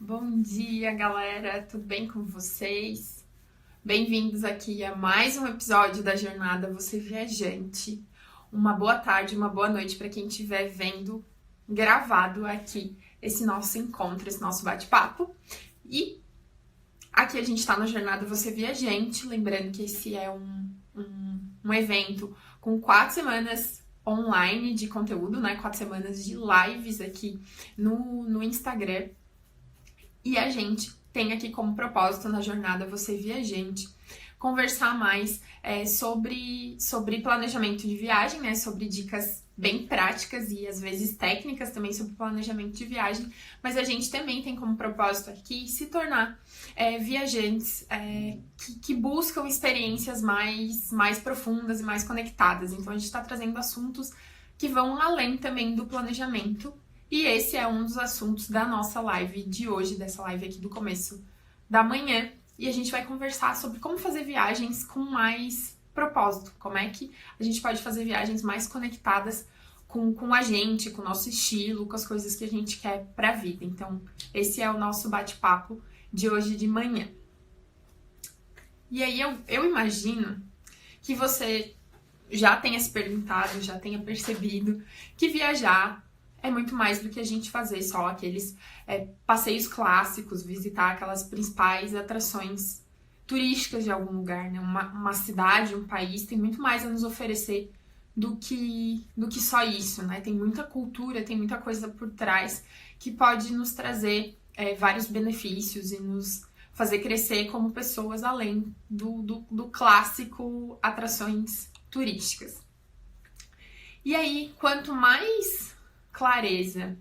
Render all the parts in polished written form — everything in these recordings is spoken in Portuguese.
Bom dia, galera! Tudo bem com vocês? Bem-vindos aqui a mais um episódio da Jornada Você Viajante. Uma boa tarde, uma boa noite para quem estiver vendo gravado aqui esse nosso encontro, esse nosso bate-papo. E aqui a gente está na Jornada Você Viajante, lembrando que esse é um evento com 4 semanas online de conteúdo, né? 4 semanas de lives aqui no Instagram. E a gente tem aqui como propósito na Jornada Você Viajante conversar mais sobre planejamento de viagem, né? Sobre dicas bem práticas e às vezes técnicas também sobre planejamento de viagem. Mas a gente também tem como propósito aqui se tornar viajantes que buscam experiências mais profundas e mais conectadas. Então a gente está trazendo assuntos que vão além também do planejamento. E esse é um dos assuntos da nossa live de hoje, dessa live aqui do começo da manhã. E a gente vai conversar sobre como fazer viagens com mais propósito. Como é que a gente pode fazer viagens mais conectadas com a gente, com o nosso estilo, com as coisas que a gente quer pra vida. Então, esse é o nosso bate-papo de hoje de manhã. E aí, eu imagino que você já tenha se perguntado, já tenha percebido que viajar é muito mais do que a gente fazer só aqueles passeios clássicos, visitar aquelas principais atrações turísticas de algum lugar, né? Uma cidade, um país tem muito mais a nos oferecer do que só isso, né? Tem muita cultura, tem muita coisa por trás que pode nos trazer vários benefícios e nos fazer crescer como pessoas além do clássico atrações turísticas. E aí, quanto mais clareza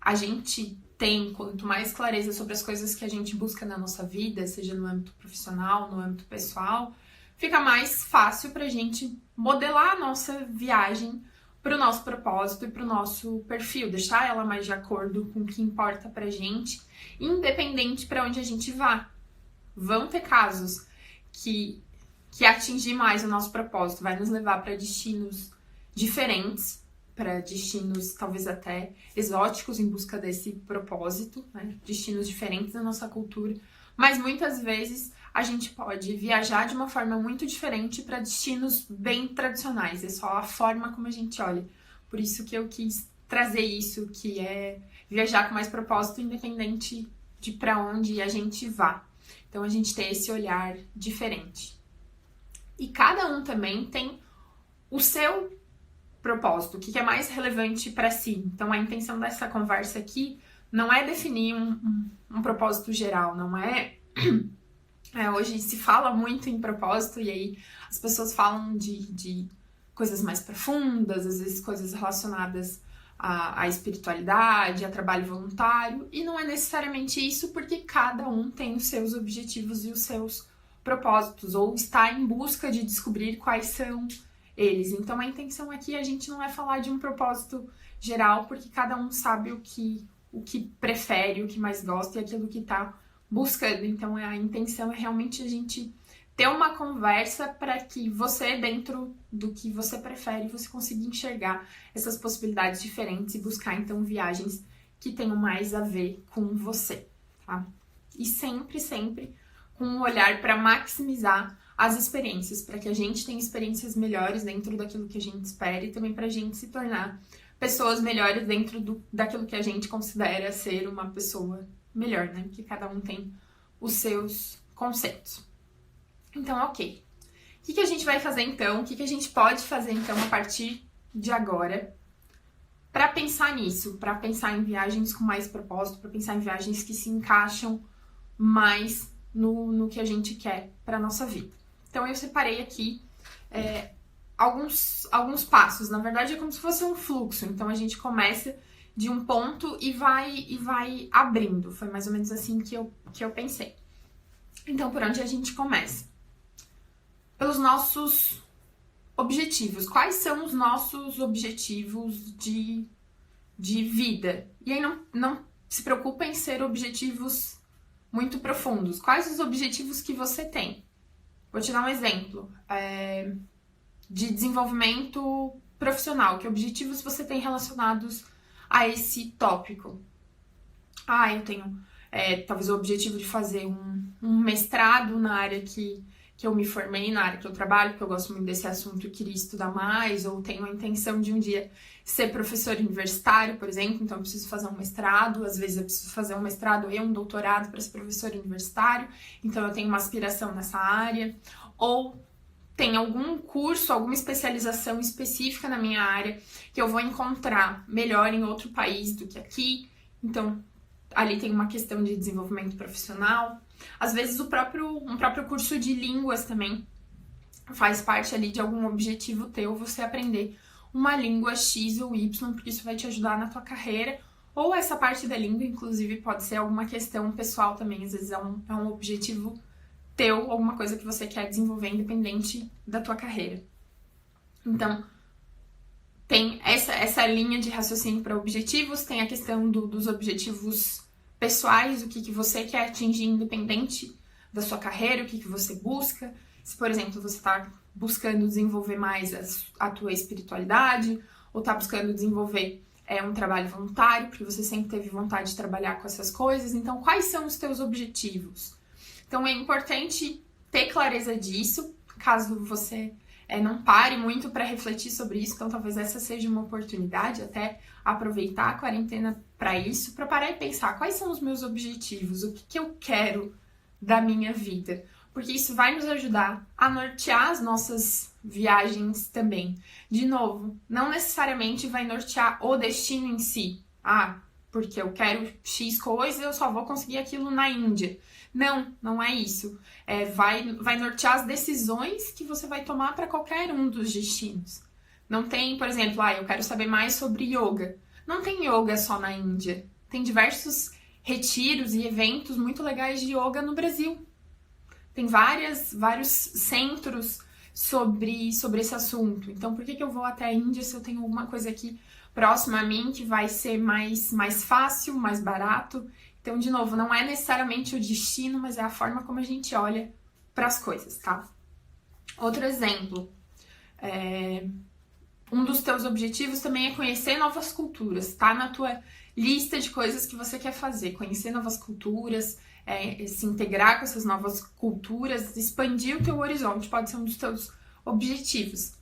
a gente tem, quanto mais clareza sobre as coisas que a gente busca na nossa vida, seja no âmbito profissional, no âmbito pessoal, fica mais fácil pra gente modelar a nossa viagem pro nosso propósito e pro nosso perfil, deixar ela mais de acordo com o que importa pra gente, independente pra onde a gente vá. Vão ter casos que atingir mais o nosso propósito vai nos levar para destinos diferentes, para destinos talvez até exóticos em busca desse propósito, né? Destinos diferentes da nossa cultura, mas muitas vezes a gente pode viajar de uma forma muito diferente para destinos bem tradicionais, é só a forma como a gente olha. Por isso que eu quis trazer isso, que é viajar com mais propósito, independente de para onde a gente vá. Então a gente tem esse olhar diferente. E cada um também tem o seu propósito, o que é mais relevante para si. Então, a intenção dessa conversa aqui não é definir um propósito geral, não é... Hoje se fala muito em propósito e aí as pessoas falam de coisas mais profundas, às vezes coisas relacionadas à espiritualidade, a trabalho voluntário, e não é necessariamente isso, porque cada um tem os seus objetivos e os seus propósitos, ou está em busca de descobrir quais são eles. Então a intenção aqui a gente não é falar de um propósito geral, porque cada um sabe o que prefere, o que mais gosta e aquilo que está buscando. Então a intenção é realmente a gente ter uma conversa para que você, dentro do que você prefere, você consiga enxergar essas possibilidades diferentes e buscar então viagens que tenham mais a ver com você, tá? E sempre com um olhar para maximizar as experiências, para que a gente tenha experiências melhores dentro daquilo que a gente espera e também para a gente se tornar pessoas melhores dentro daquilo que a gente considera ser uma pessoa melhor, né? Porque cada um tem os seus conceitos. Então, ok. O que a gente vai fazer então? O que a gente pode fazer então a partir de agora para pensar nisso, para pensar em viagens com mais propósito, para pensar em viagens que se encaixam mais no que a gente quer para nossa vida. Então eu separei aqui alguns passos. Na verdade é como se fosse um fluxo. Então a gente começa de um ponto e vai abrindo. Foi mais ou menos assim que eu pensei. Então por onde a gente começa? Pelos nossos objetivos. Quais são os nossos objetivos de vida? E aí não se preocupa em ser objetivos muito profundos. Quais os objetivos que você tem? Vou te dar um exemplo de desenvolvimento profissional. Que objetivos você tem relacionados a esse tópico? eu tenho talvez o objetivo de fazer um mestrado na área que eu me formei, na área que eu trabalho, porque eu gosto muito desse assunto e queria estudar mais, ou tenho a intenção de um dia ser professor universitário, por exemplo, então eu preciso fazer um mestrado, às vezes eu preciso fazer um mestrado e um doutorado para ser professor universitário, então eu tenho uma aspiração nessa área, ou tem algum curso, alguma especialização específica na minha área que eu vou encontrar melhor em outro país do que aqui, então ali tem uma questão de desenvolvimento profissional. Às vezes um próprio curso de línguas também faz parte ali de algum objetivo teu, você aprender uma língua X ou Y, porque isso vai te ajudar na tua carreira. Ou essa parte da língua, inclusive, pode ser alguma questão pessoal também, às vezes é um objetivo teu, alguma coisa que você quer desenvolver independente da tua carreira. Então, tem essa linha de raciocínio para objetivos, tem a questão dos objetivos pessoais, o que você quer atingir independente da sua carreira, o que você busca. Se, por exemplo, você está buscando desenvolver mais a tua espiritualidade, ou está buscando desenvolver um trabalho voluntário, porque você sempre teve vontade de trabalhar com essas coisas. Então, quais são os teus objetivos? Então, é importante ter clareza disso, caso você não pare muito para refletir sobre isso. Então, talvez essa seja uma oportunidade, até aproveitar a quarentena para isso, para parar e pensar quais são os meus objetivos, o que eu quero da minha vida. Porque isso vai nos ajudar a nortear as nossas viagens também. De novo, não necessariamente vai nortear o destino em si. Porque eu quero X coisa, eu só vou conseguir aquilo na Índia. Não é isso. Vai nortear as decisões que você vai tomar para qualquer um dos destinos. Não tem, por exemplo, eu quero saber mais sobre yoga. Não tem yoga só na Índia. Tem diversos retiros e eventos muito legais de yoga no Brasil. Tem vários centros sobre esse assunto. Então, por que eu vou até a Índia se eu tenho alguma coisa aqui próxima a mim que vai ser mais fácil, mais barato? Então, de novo, não é necessariamente o destino, mas é a forma como a gente olha para as coisas, tá? Outro exemplo, um dos teus objetivos também é conhecer novas culturas, tá? Na tua lista de coisas que você quer fazer, conhecer novas culturas, se integrar com essas novas culturas, expandir o teu horizonte, pode ser um dos teus objetivos.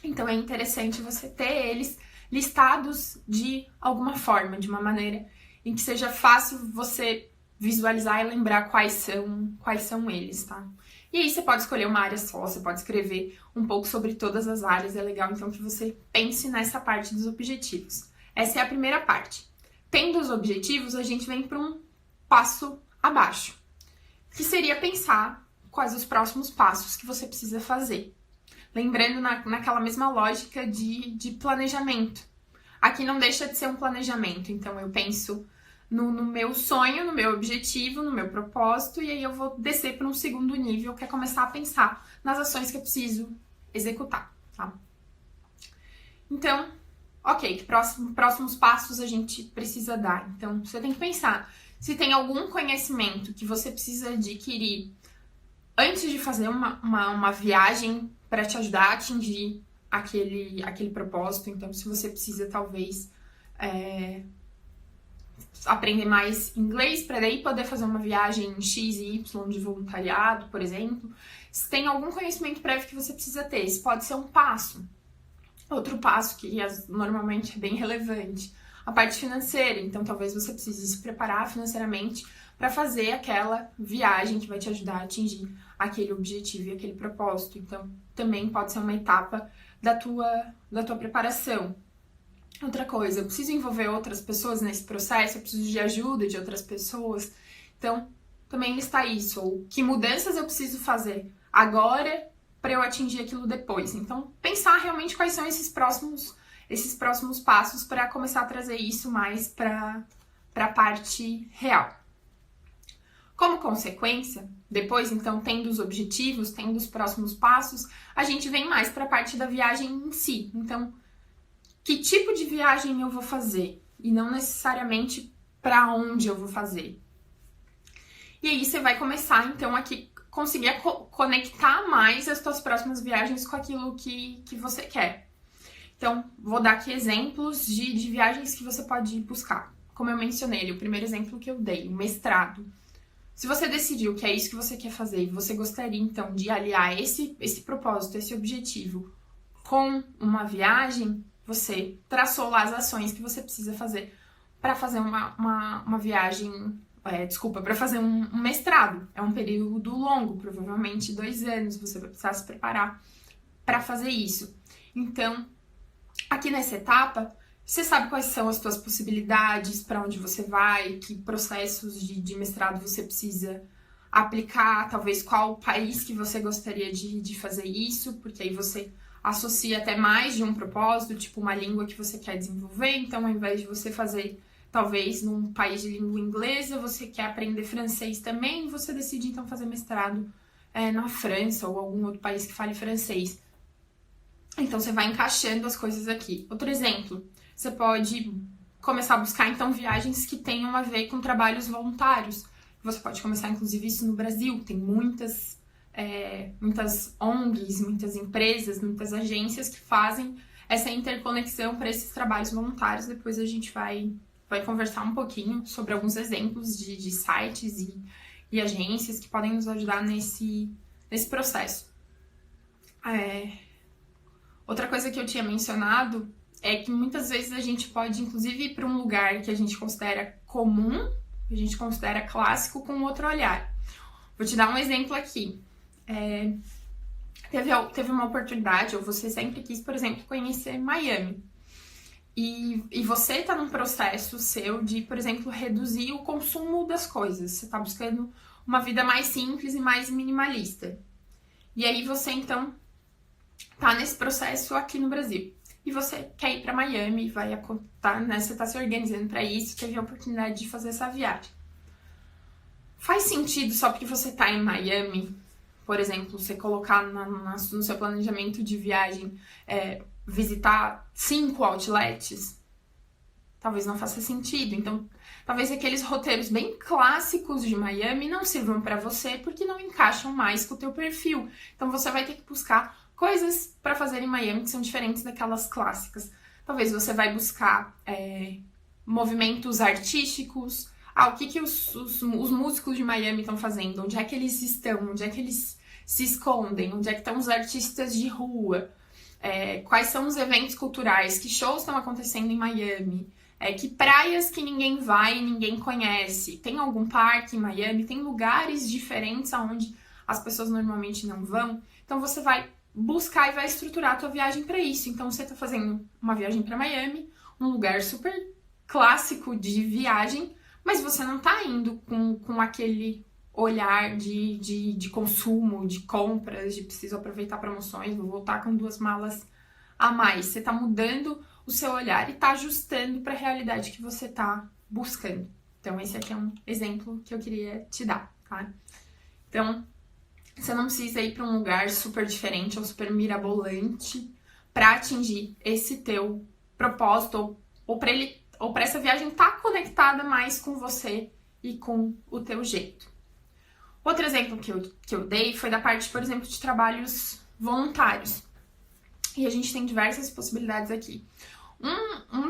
Então, é interessante você ter eles listados de alguma forma, de uma maneira em que seja fácil você visualizar e lembrar quais são eles, tá? E aí você pode escolher uma área só, você pode escrever um pouco sobre todas as áreas, é legal então que você pense nessa parte dos objetivos. Essa é a primeira parte. Tendo os objetivos, a gente vem para um passo abaixo, que seria pensar quais os próximos passos que você precisa fazer. Lembrando naquela mesma lógica de planejamento. Aqui não deixa de ser um planejamento, então eu penso no meu sonho, no meu objetivo, no meu propósito, e aí eu vou descer para um segundo nível, que é começar a pensar nas ações que eu preciso executar, tá? Então, ok, que próximos passos a gente precisa dar? Então, você tem que pensar se tem algum conhecimento que você precisa adquirir antes de fazer uma viagem para te ajudar a atingir aquele propósito. Então, se você precisa, talvez, aprender mais inglês para daí poder fazer uma viagem X e Y de voluntariado, por exemplo. Se tem algum conhecimento prévio que você precisa ter, esse pode ser um passo. Outro passo que normalmente é bem relevante, a parte financeira. Então, talvez você precise se preparar financeiramente para fazer aquela viagem que vai te ajudar a atingir aquele objetivo e aquele propósito. Então, também pode ser uma etapa da tua preparação. Outra coisa, eu preciso envolver outras pessoas nesse processo, eu preciso de ajuda de outras pessoas. Então, também listar isso. Ou que mudanças eu preciso fazer agora para eu atingir aquilo depois. Então, pensar realmente quais são esses próximos passos para começar a trazer isso mais para a parte real. Como consequência, depois, então, tendo os objetivos, tendo os próximos passos, a gente vem mais para a parte da viagem em si. Então, que tipo de viagem eu vou fazer? E não necessariamente para onde eu vou fazer. E aí você vai começar, então, aqui conseguir conectar mais as suas próximas viagens com aquilo que você quer. Então, vou dar aqui exemplos de viagens que você pode buscar. como eu mencionei, o primeiro exemplo que eu dei, o mestrado. Se você decidiu que é isso que você quer fazer e você gostaria, então, de aliar esse propósito, esse objetivo com uma viagem, você traçou lá as ações que você precisa fazer para fazer uma viagem, para fazer um mestrado. É um período longo, provavelmente 2 anos, você vai precisar se preparar para fazer isso. Então, aqui nessa etapa, você sabe quais são as suas possibilidades, para onde você vai, que processos de mestrado você precisa aplicar, talvez qual país que você gostaria de fazer isso, porque aí você associa até mais de um propósito, tipo uma língua que você quer desenvolver. Então, ao invés de você fazer, talvez, num país de língua inglesa, você quer aprender francês também, você decide, então, fazer mestrado na França ou algum outro país que fale francês. Então, você vai encaixando as coisas aqui. Outro exemplo, você pode começar a buscar, então, viagens que tenham a ver com trabalhos voluntários. Você pode começar, inclusive, isso no Brasil. Tem muitas ONGs, muitas empresas, muitas agências que fazem essa interconexão para esses trabalhos voluntários. Depois a gente vai conversar um pouquinho sobre alguns exemplos de sites e agências que podem nos ajudar nesse processo. Outra coisa que eu tinha mencionado é que muitas vezes a gente pode, inclusive, ir para um lugar que a gente considera comum, que a gente considera clássico, com outro olhar. Vou te dar um exemplo aqui. Teve uma oportunidade, ou você sempre quis, por exemplo, conhecer Miami. E você está num processo seu de, por exemplo, reduzir o consumo das coisas. Você está buscando uma vida mais simples e mais minimalista. E aí você, então, tá nesse processo aqui no Brasil. E você quer ir para Miami, você tá se organizando para isso, teve a oportunidade de fazer essa viagem. Faz sentido só porque você tá em Miami, por exemplo, você colocar no seu planejamento de viagem, visitar 5 outlets? Talvez não faça sentido. Então, talvez aqueles roteiros bem clássicos de Miami não sirvam para você porque não encaixam mais com o teu perfil. Então, você vai ter que buscar coisas para fazer em Miami que são diferentes daquelas clássicas. Talvez você vai buscar movimentos artísticos. O que os músicos de Miami estão fazendo? Onde é que eles estão? Onde é que eles se escondem? Onde é que estão os artistas de rua? Quais são os eventos culturais? Que shows estão acontecendo em Miami? Que praias que ninguém vai e ninguém conhece? Tem algum parque em Miami? Tem lugares diferentes aonde as pessoas normalmente não vão? Então você vai buscar e vai estruturar a tua viagem para isso. Então você está fazendo uma viagem para Miami, um lugar super clássico de viagem, mas você não tá indo com aquele olhar de consumo, de compras, de preciso aproveitar promoções, vou voltar com 2 malas a mais. Você tá mudando o seu olhar e tá ajustando para a realidade que você tá buscando. Então, esse aqui é um exemplo que eu queria te dar, tá? Então, você não precisa ir para um lugar super diferente ou super mirabolante para atingir esse teu propósito ou para essa viagem estar conectada mais com você e com o teu jeito. Outro exemplo que eu dei foi da parte, por exemplo, de trabalhos voluntários. E a gente tem diversas possibilidades aqui. Um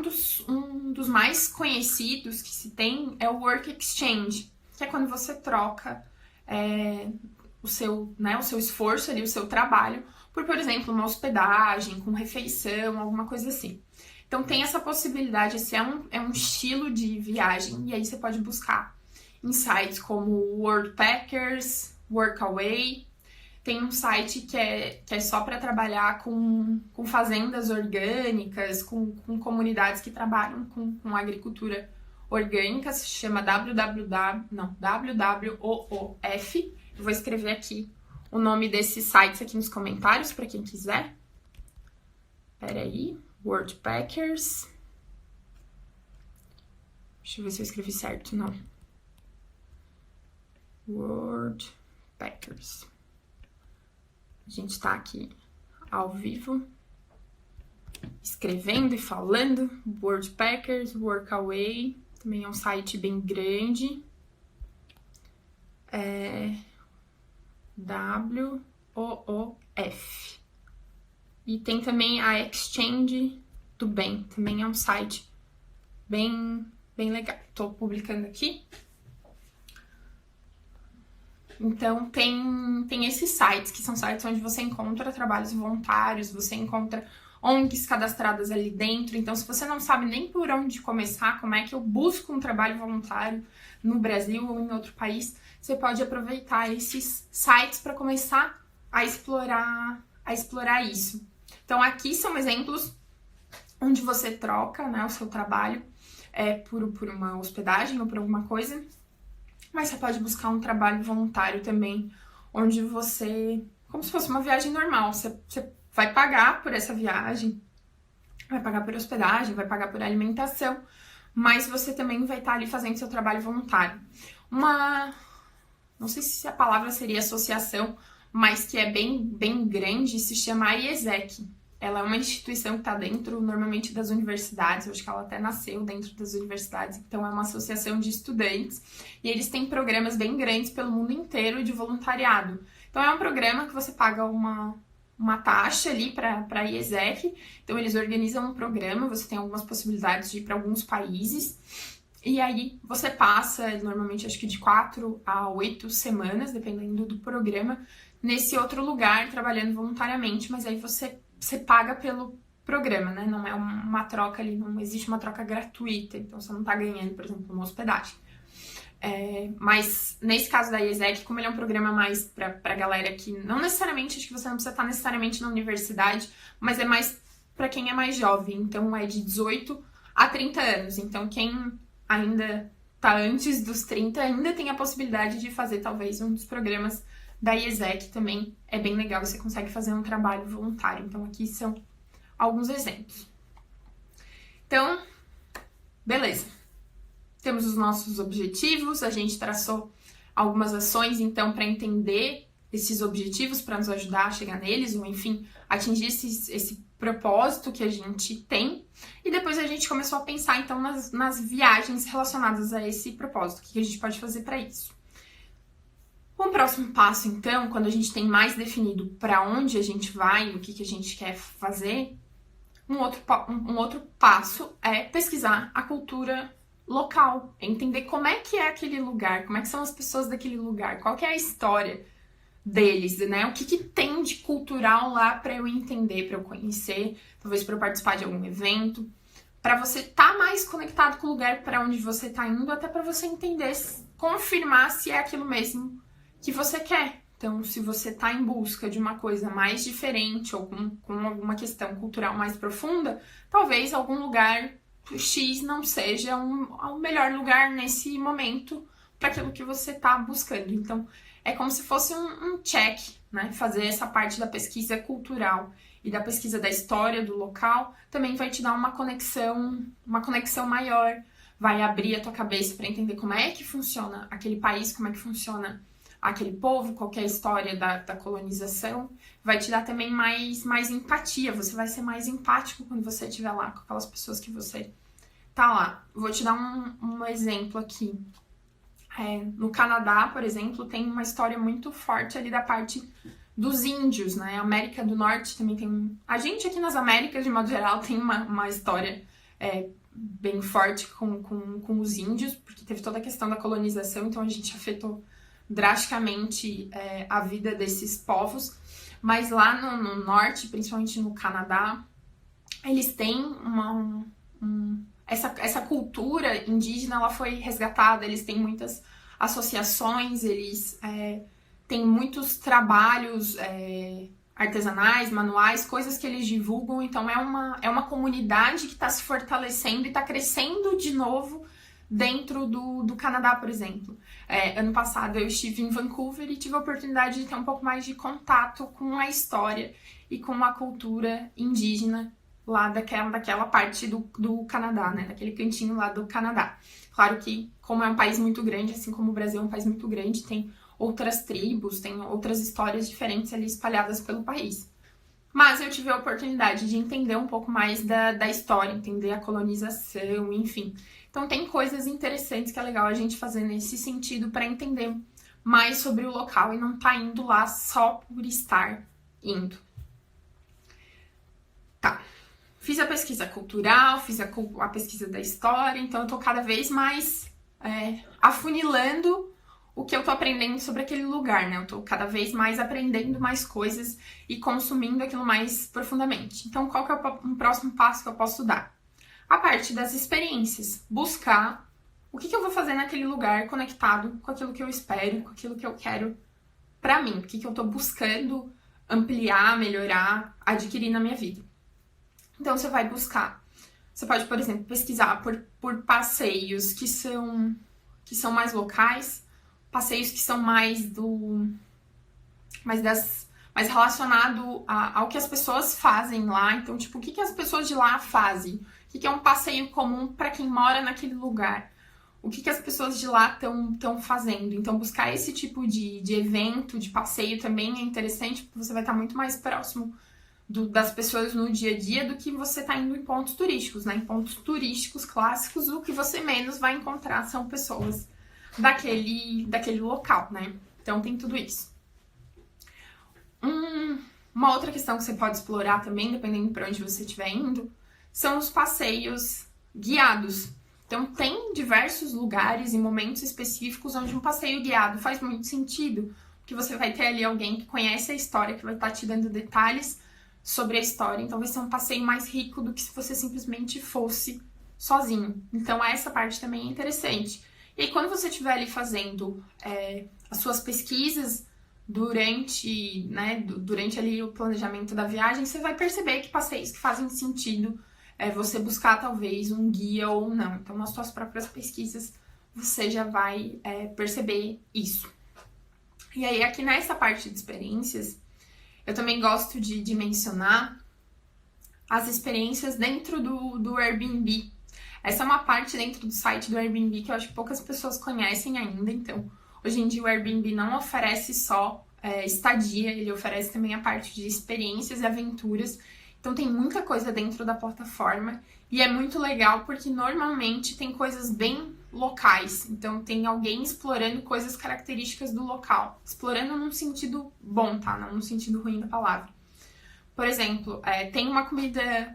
dos mais conhecidos que se tem é o Work Exchange, que é quando você troca o seu esforço ali, o seu trabalho, por exemplo, uma hospedagem, com refeição, alguma coisa assim. Então tem essa possibilidade, esse é um estilo de viagem, e aí você pode buscar em sites como Worldpackers, Workaway. Tem um site que é só para trabalhar com fazendas orgânicas, com comunidades que trabalham com agricultura orgânica, se chama WWOOF. Eu vou escrever aqui o nome desses sites aqui nos comentários para quem quiser. Peraí, Worldpackers. Deixa eu ver se eu escrevi certo, não. Worldpackers. A gente tá aqui ao vivo, escrevendo e falando. Worldpackers, Workaway, também é um site bem grande. WOOF. E tem também a Exchange do Bem, também é um site bem bem legal. Tô publicando aqui. Então, tem esses sites, que são sites onde você encontra trabalhos voluntários, você encontra ONGs cadastradas ali dentro. Então, se você não sabe nem por onde começar, como é que eu busco um trabalho voluntário no Brasil ou em outro país, você pode aproveitar esses sites para começar a explorar isso. Então, aqui são exemplos onde você troca, né, o seu trabalho por uma hospedagem ou por alguma coisa. Mas você pode buscar um trabalho voluntário também, onde você, como se fosse uma viagem normal, você vai pagar por essa viagem, vai pagar por hospedagem, vai pagar por alimentação, mas você também vai estar ali fazendo seu trabalho voluntário. Não sei se a palavra seria associação, mas que é bem grande, se chama IESEC. Ela é uma instituição que está dentro, normalmente, das universidades. Eu acho que ela até nasceu dentro das universidades. Então, é uma associação de estudantes. E eles têm programas bem grandes pelo mundo inteiro de voluntariado. Então, é um programa que você paga uma taxa ali para a IESEC. Então, eles organizam um programa. Você tem algumas possibilidades de ir para alguns países. E aí, você passa, normalmente, acho que de 4 a 8 semanas, dependendo do programa, nesse outro lugar, trabalhando voluntariamente. Mas aí, você paga pelo programa, né? Não é uma troca ali, não existe uma troca gratuita, então você não tá ganhando, por exemplo, uma hospedagem. Mas nesse caso da IESEC, como ele é um programa mais pra galera que não necessariamente, acho que você não precisa estar necessariamente na universidade, mas é mais pra quem é mais jovem, então é de 18 a 30 anos. Então quem ainda tá antes dos 30 ainda tem a possibilidade de fazer talvez um dos programas da IESEC também. É bem legal, você consegue fazer um trabalho voluntário. Então, aqui são alguns exemplos. Então, beleza. Temos os nossos objetivos, a gente traçou algumas ações, então, para entender esses objetivos, para nos ajudar a chegar neles, ou enfim, atingir esse propósito que a gente tem. E depois a gente começou a pensar, então, nas viagens relacionadas a esse propósito. O que a gente pode fazer para isso? O próximo passo, então, quando a gente tem mais definido para onde a gente vai, o que a gente quer fazer, um outro passo é pesquisar a cultura local, entender como é que é aquele lugar, como é que são as pessoas daquele lugar, qual que é a história deles, né? O que tem de cultural lá para eu entender, para eu conhecer, talvez para eu participar de algum evento, para você estar mais conectado com o lugar para onde você está indo, até para você entender, confirmar se é aquilo mesmo que você quer. Então, se você está em busca de uma coisa mais diferente ou com alguma questão cultural mais profunda, talvez algum lugar X não seja o melhor lugar nesse momento para aquilo que você está buscando. Então, é como se fosse um check, né? Fazer essa parte da pesquisa cultural e da pesquisa da história do local também vai te dar uma conexão maior, vai abrir a tua cabeça para entender como é que funciona aquele país, como é que funciona aquele povo, qual que é a história da colonização, vai te dar também mais empatia, você vai ser mais empático quando você estiver lá com aquelas pessoas que você tá lá. Vou te dar um exemplo aqui. No Canadá, por exemplo, tem uma história muito forte ali da parte dos índios, né? A América do Norte também tem... A gente aqui nas Américas, de modo geral, tem uma história bem forte com os índios, porque teve toda a questão da colonização, então a gente afetou drasticamente a vida desses povos, mas lá no norte, principalmente no Canadá, eles têm essa cultura indígena, ela foi resgatada, eles têm muitas associações, eles têm muitos trabalhos artesanais, manuais, coisas que eles divulgam, então é uma comunidade que está se fortalecendo e está crescendo de novo dentro do Canadá, por exemplo. Ano passado eu estive em Vancouver e tive a oportunidade de ter um pouco mais de contato com a história e com a cultura indígena lá daquela parte do Canadá, né? Daquele cantinho lá do Canadá. Claro que, como é um país muito grande, assim como o Brasil é um país muito grande, tem outras tribos, tem outras histórias diferentes ali espalhadas pelo país. Mas eu tive a oportunidade de entender um pouco mais da história, entender a colonização, enfim. Então tem coisas interessantes que é legal a gente fazer nesse sentido para entender mais sobre o local e não tá indo lá só por estar indo. Tá. fiz a pesquisa cultural, fiz a pesquisa da história, então eu tô cada vez mais afunilando o que eu tô aprendendo sobre aquele lugar, né? Eu tô cada vez mais aprendendo mais coisas e consumindo aquilo mais profundamente. Então, qual que é um próximo passo que eu posso dar? A parte das experiências. Buscar o que eu vou fazer naquele lugar conectado com aquilo que eu espero, com aquilo que eu quero pra mim. O que eu tô buscando ampliar, melhorar, adquirir na minha vida. Então, você vai buscar. Você pode, por exemplo, pesquisar por passeios que são mais locais, passeios que são mais relacionado ao que as pessoas fazem lá. Então, tipo, o que as pessoas de lá fazem? O que é um passeio comum para quem mora naquele lugar? O que as pessoas de lá estão fazendo? Então, buscar esse tipo de evento, de passeio também é interessante, porque você vai estar muito mais próximo das pessoas no dia a dia do que você tá indo em pontos turísticos, né? Em pontos turísticos clássicos, o que você menos vai encontrar são pessoas daquele local, né? Então tem tudo isso. Uma outra questão que você pode explorar também, dependendo para onde você estiver indo, são os passeios guiados. Então tem diversos lugares e momentos específicos onde um passeio guiado faz muito sentido, porque você vai ter ali alguém que conhece a história, que vai estar te dando detalhes sobre a história, então vai ser um passeio mais rico do que se você simplesmente fosse sozinho. Então essa parte também é interessante. E aí, quando você estiver ali fazendo as suas pesquisas durante ali o planejamento da viagem, você vai perceber que passeios que fazem sentido você buscar talvez um guia ou não. Então, nas suas próprias pesquisas, você já vai perceber isso. E aí, aqui nessa parte de experiências, eu também gosto de mencionar as experiências dentro do Airbnb. Essa é uma parte dentro do site do Airbnb que eu acho que poucas pessoas conhecem ainda. Então, hoje em dia o Airbnb não oferece só estadia, ele oferece também a parte de experiências e aventuras. Então, tem muita coisa dentro da plataforma e é muito legal porque normalmente tem coisas bem locais. Então, tem alguém explorando coisas características do local. Explorando num sentido bom, tá? Não no sentido ruim da palavra. Por exemplo, tem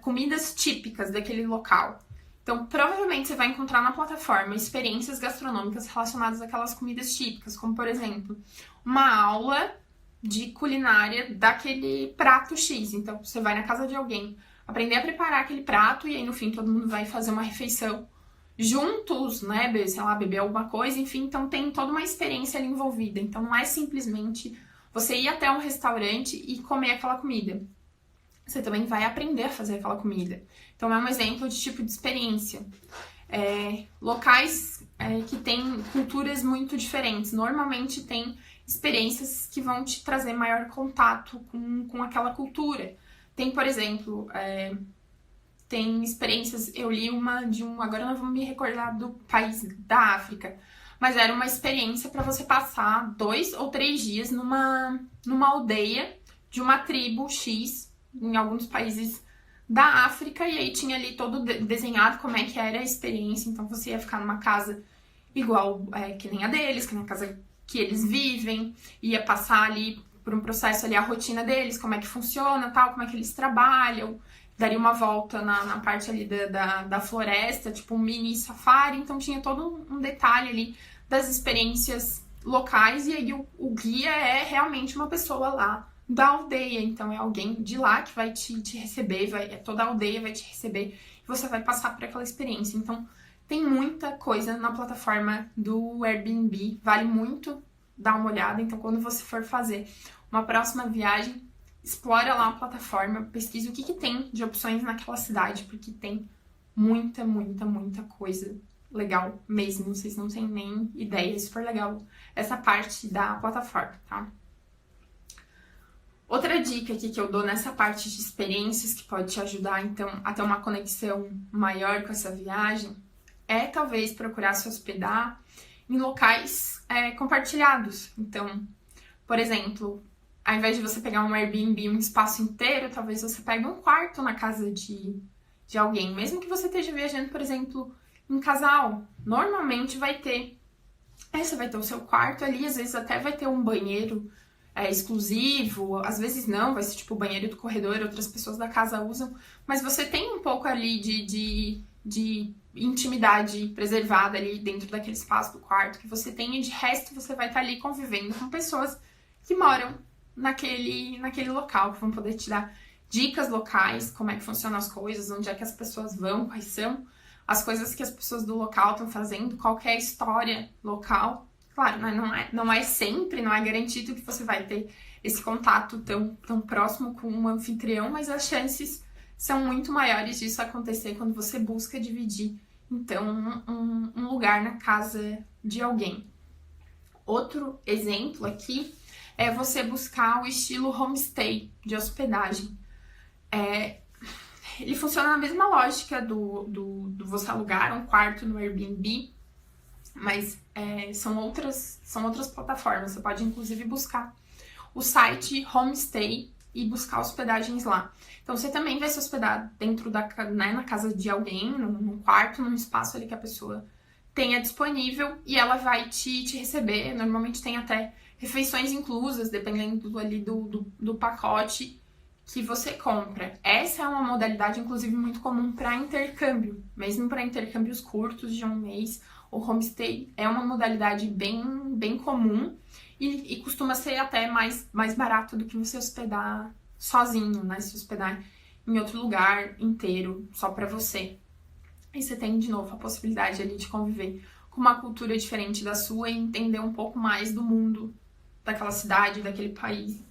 comidas típicas daquele local. Então, provavelmente você vai encontrar na plataforma experiências gastronômicas relacionadas àquelas comidas típicas, como, por exemplo, uma aula de culinária daquele prato X. Então, você vai na casa de alguém aprender a preparar aquele prato e aí, no fim, todo mundo vai fazer uma refeição juntos, né? Beber alguma coisa, enfim. Então, tem toda uma experiência ali envolvida. Então, não é simplesmente você ir até um restaurante e comer aquela comida. Você também vai aprender a fazer aquela comida. Então, é um exemplo de tipo de experiência. Locais que têm culturas muito diferentes. Normalmente, tem experiências que vão te trazer maior contato com aquela cultura. Tem, por exemplo, tem experiências... Eu li agora eu não vou me recordar do país da África. Mas era uma experiência para você passar 2 ou 3 dias numa aldeia de uma tribo X, em alguns países da África, e aí tinha ali todo desenhado como é que era a experiência. Então você ia ficar numa casa igual que nem a deles, que nem a casa que eles vivem, ia passar ali por um processo ali a rotina deles, como é que funciona, tal, como é que eles trabalham, daria uma volta na parte ali da floresta, tipo um mini safari. Então tinha todo um detalhe ali das experiências locais, e aí o guia é realmente uma pessoa lá da aldeia. Então é alguém de lá que vai te receber, toda a aldeia vai te receber e você vai passar por aquela experiência. Então tem muita coisa na plataforma do Airbnb, vale muito dar uma olhada. Então, quando você for fazer uma próxima viagem, explora lá a plataforma, pesquisa o que tem de opções naquela cidade, porque tem muita, muita, muita coisa legal mesmo. Vocês não têm nem ideia, é super legal essa parte da plataforma, tá? Outra dica aqui que eu dou nessa parte de experiências que pode te ajudar, então, a ter uma conexão maior com essa viagem, é talvez procurar se hospedar em locais compartilhados. Então, por exemplo, ao invés de você pegar um Airbnb, um espaço inteiro, talvez você pegue um quarto na casa de alguém. Mesmo que você esteja viajando, por exemplo, em casal, normalmente vai ter... você vai ter o seu quarto ali, às vezes até vai ter um banheiro exclusivo, às vezes não, vai ser tipo o banheiro do corredor, outras pessoas da casa usam, mas você tem um pouco ali de intimidade preservada ali dentro daquele espaço do quarto que você tem, e de resto você vai estar ali convivendo com pessoas que moram naquele local, que vão poder te dar dicas locais, como é que funcionam as coisas, onde é que as pessoas vão, quais são as coisas que as pessoas do local estão fazendo, qual que é a história local. Claro, não é sempre, não é garantido que você vai ter esse contato tão próximo com um anfitrião, mas as chances são muito maiores disso acontecer quando você busca dividir, então, um lugar na casa de alguém. Outro exemplo aqui é você buscar o estilo homestay de hospedagem. Ele funciona na mesma lógica do você alugar um quarto no Airbnb, mas são outras plataformas. Você pode, inclusive, buscar o site Homestay e buscar hospedagens lá. Então, você também vai se hospedar dentro na casa de alguém, num quarto, num espaço ali que a pessoa tenha disponível, e ela vai te receber. Normalmente tem até refeições inclusas, dependendo ali do pacote que você compra. Essa é uma modalidade, inclusive, muito comum para intercâmbio, mesmo para intercâmbios curtos de um mês. O homestay é uma modalidade bem comum e costuma ser até mais barato do que você hospedar sozinho, né? Se hospedar em outro lugar inteiro, só para você. E você tem, de novo, a possibilidade ali de conviver com uma cultura diferente da sua e entender um pouco mais do mundo, daquela cidade, daquele país,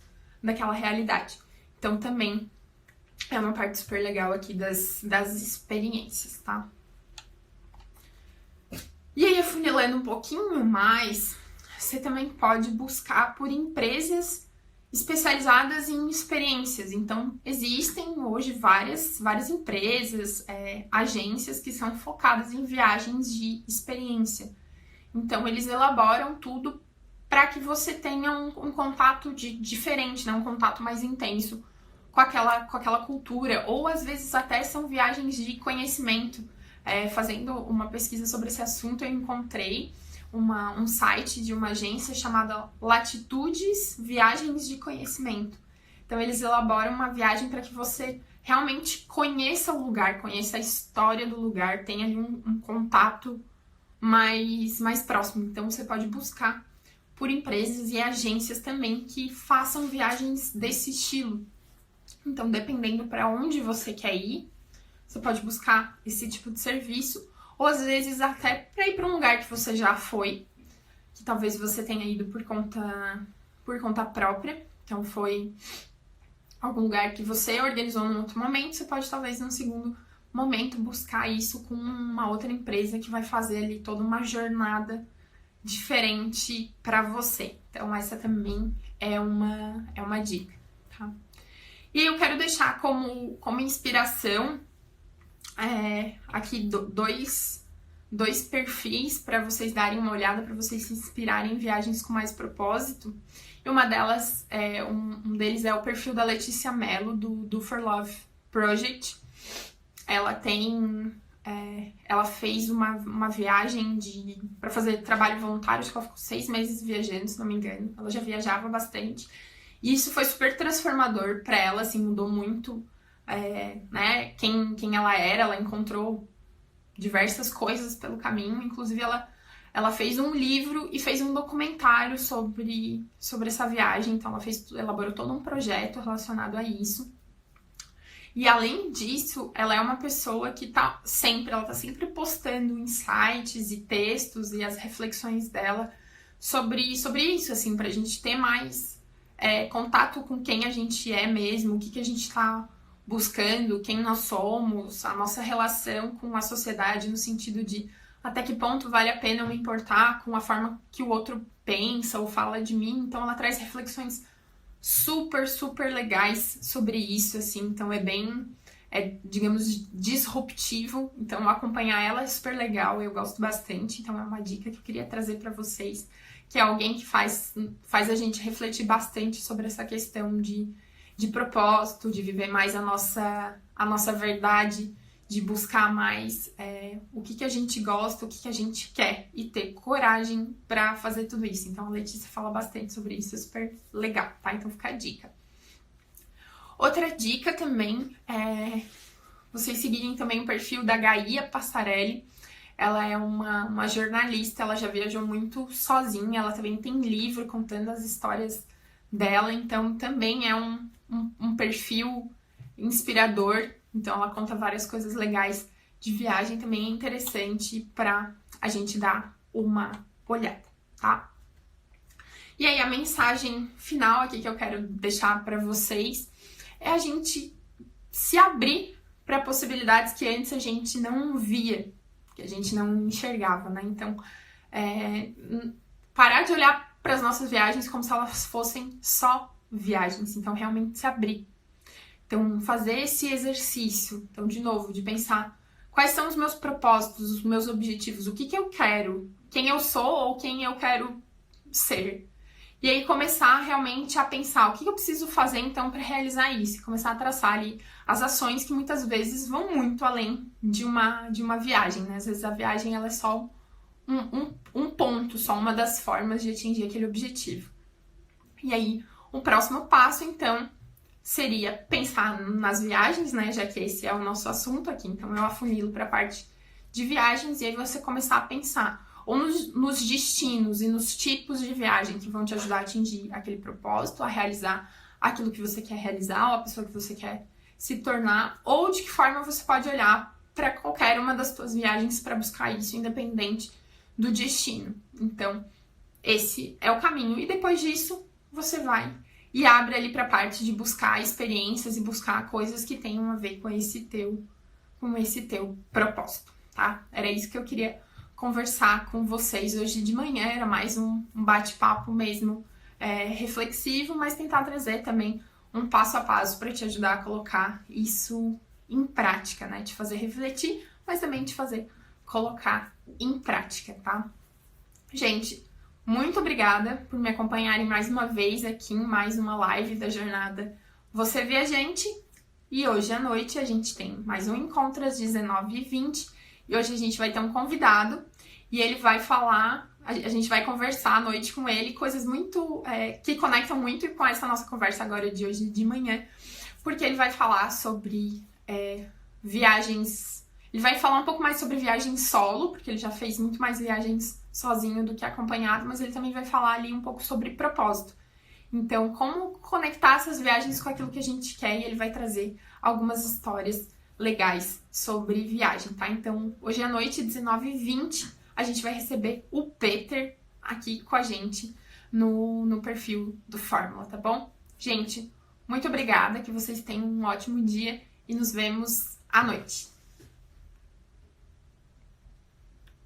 daquela realidade. Então, também é uma parte super legal aqui das experiências, tá? E aí, afunilando um pouquinho mais, você também pode buscar por empresas especializadas em experiências. Então, existem hoje várias empresas, agências que são focadas em viagens de experiência. Então, eles elaboram tudo para que você tenha um contato diferente, né? Um contato mais intenso com aquela cultura. Ou, às vezes, até são viagens de conhecimento. Fazendo uma pesquisa sobre esse assunto, eu encontrei um site de uma agência chamada Latitudes Viagens de Conhecimento. Então, eles elaboram uma viagem para que você realmente conheça o lugar, conheça a história do lugar, tenha ali um contato mais próximo. Então, você pode buscar por empresas e agências também que façam viagens desse estilo. Então, dependendo para onde você quer ir, você pode buscar esse tipo de serviço, ou às vezes até para ir para um lugar que você já foi, que talvez você tenha ido por conta própria. Então, foi algum lugar que você organizou num outro momento, você pode talvez num segundo momento buscar isso com uma outra empresa que vai fazer ali toda uma jornada diferente para você. Então, essa também é uma dica, tá? E eu quero deixar como inspiração aqui dois perfis para vocês darem uma olhada, para vocês se inspirarem em viagens com mais propósito. E uma delas, um deles é o perfil da Letícia Mello, do For Love Project. Ela fez uma viagem para fazer trabalho voluntário, acho que ela ficou 6 meses viajando, se não me engano. Ela já viajava bastante. E isso foi super transformador para ela, assim, mudou muito né, quem ela era. Ela encontrou diversas coisas pelo caminho, inclusive ela fez um livro e fez um documentário sobre essa viagem. Então ela elaborou todo um projeto relacionado a isso. E além disso, ela é uma pessoa que tá sempre postando insights e textos e as reflexões dela sobre isso, assim, pra gente ter mais contato com quem a gente é mesmo, o que a gente tá buscando, quem nós somos, a nossa relação com a sociedade, no sentido de até que ponto vale a pena eu me importar com a forma que o outro pensa ou fala de mim. Então ela traz reflexões super, super legais sobre isso, assim. Então digamos, disruptivo. Então acompanhar ela é super legal, eu gosto bastante. Então é uma dica que eu queria trazer para vocês, que é alguém que faz a gente refletir bastante sobre essa questão de propósito, de viver mais a nossa verdade, de buscar mais o que a gente gosta, o que a gente quer e ter coragem para fazer tudo isso. Então a Letícia fala bastante sobre isso, é super legal, tá? Então fica a dica. Outra dica também é vocês seguirem também o perfil da Gaia Passarelli. Ela é uma jornalista, ela já viajou muito sozinha, ela também tem livro contando as histórias dela, então também é um perfil inspirador. Então ela conta várias coisas legais de viagem, também é interessante para a gente dar uma olhada, tá? E aí a mensagem final aqui que eu quero deixar para vocês é a gente se abrir para possibilidades que antes a gente não via, que a gente não enxergava, né? Então, parar de olhar para as nossas viagens como se elas fossem só viagens. Então, realmente se abrir. Então, fazer esse exercício, então, de novo, de pensar quais são os meus propósitos, os meus objetivos, o que eu quero, quem eu sou ou quem eu quero ser. E aí começar realmente a pensar o que eu preciso fazer então para realizar isso. E começar a traçar ali as ações que muitas vezes vão muito além de uma viagem, né? Às vezes a viagem ela é só um ponto, só uma das formas de atingir aquele objetivo. E aí o próximo passo então seria pensar nas viagens, né? Já que esse é o nosso assunto aqui, então eu afunilo para a parte de viagens e aí você começar a pensar ou nos destinos e nos tipos de viagem que vão te ajudar a atingir aquele propósito, a realizar aquilo que você quer realizar, ou a pessoa que você quer se tornar, ou de que forma você pode olhar para qualquer uma das suas viagens para buscar isso, independente do destino. Então, esse é o caminho. E depois disso, você vai e abre ali para a parte de buscar experiências e buscar coisas que tenham a ver com esse teu propósito, tá? Era isso que eu queria conversar com vocês hoje de manhã, era mais um bate-papo mesmo reflexivo, mas tentar trazer também um passo a passo para te ajudar a colocar isso em prática, né? Te fazer refletir, mas também te fazer colocar em prática, tá? Gente, muito obrigada por me acompanharem mais uma vez aqui em mais uma live da Jornada Você Viajante. E hoje à noite a gente tem mais um encontro às 19h20 e hoje a gente vai ter um convidado e ele vai falar, a gente vai conversar à noite com ele, coisas muito, que conectam muito com essa nossa conversa agora de hoje de manhã, porque ele vai falar sobre viagens, ele vai falar um pouco mais sobre viagens solo, porque ele já fez muito mais viagens sozinho do que acompanhado, mas ele também vai falar ali um pouco sobre propósito. Então, como conectar essas viagens com aquilo que a gente quer, e ele vai trazer algumas histórias legais sobre viagem, tá? Então, hoje à noite, 19h20, a gente vai receber o Peter aqui com a gente no perfil do Fórmula, tá bom? Gente, muito obrigada, que vocês tenham um ótimo dia e nos vemos à noite.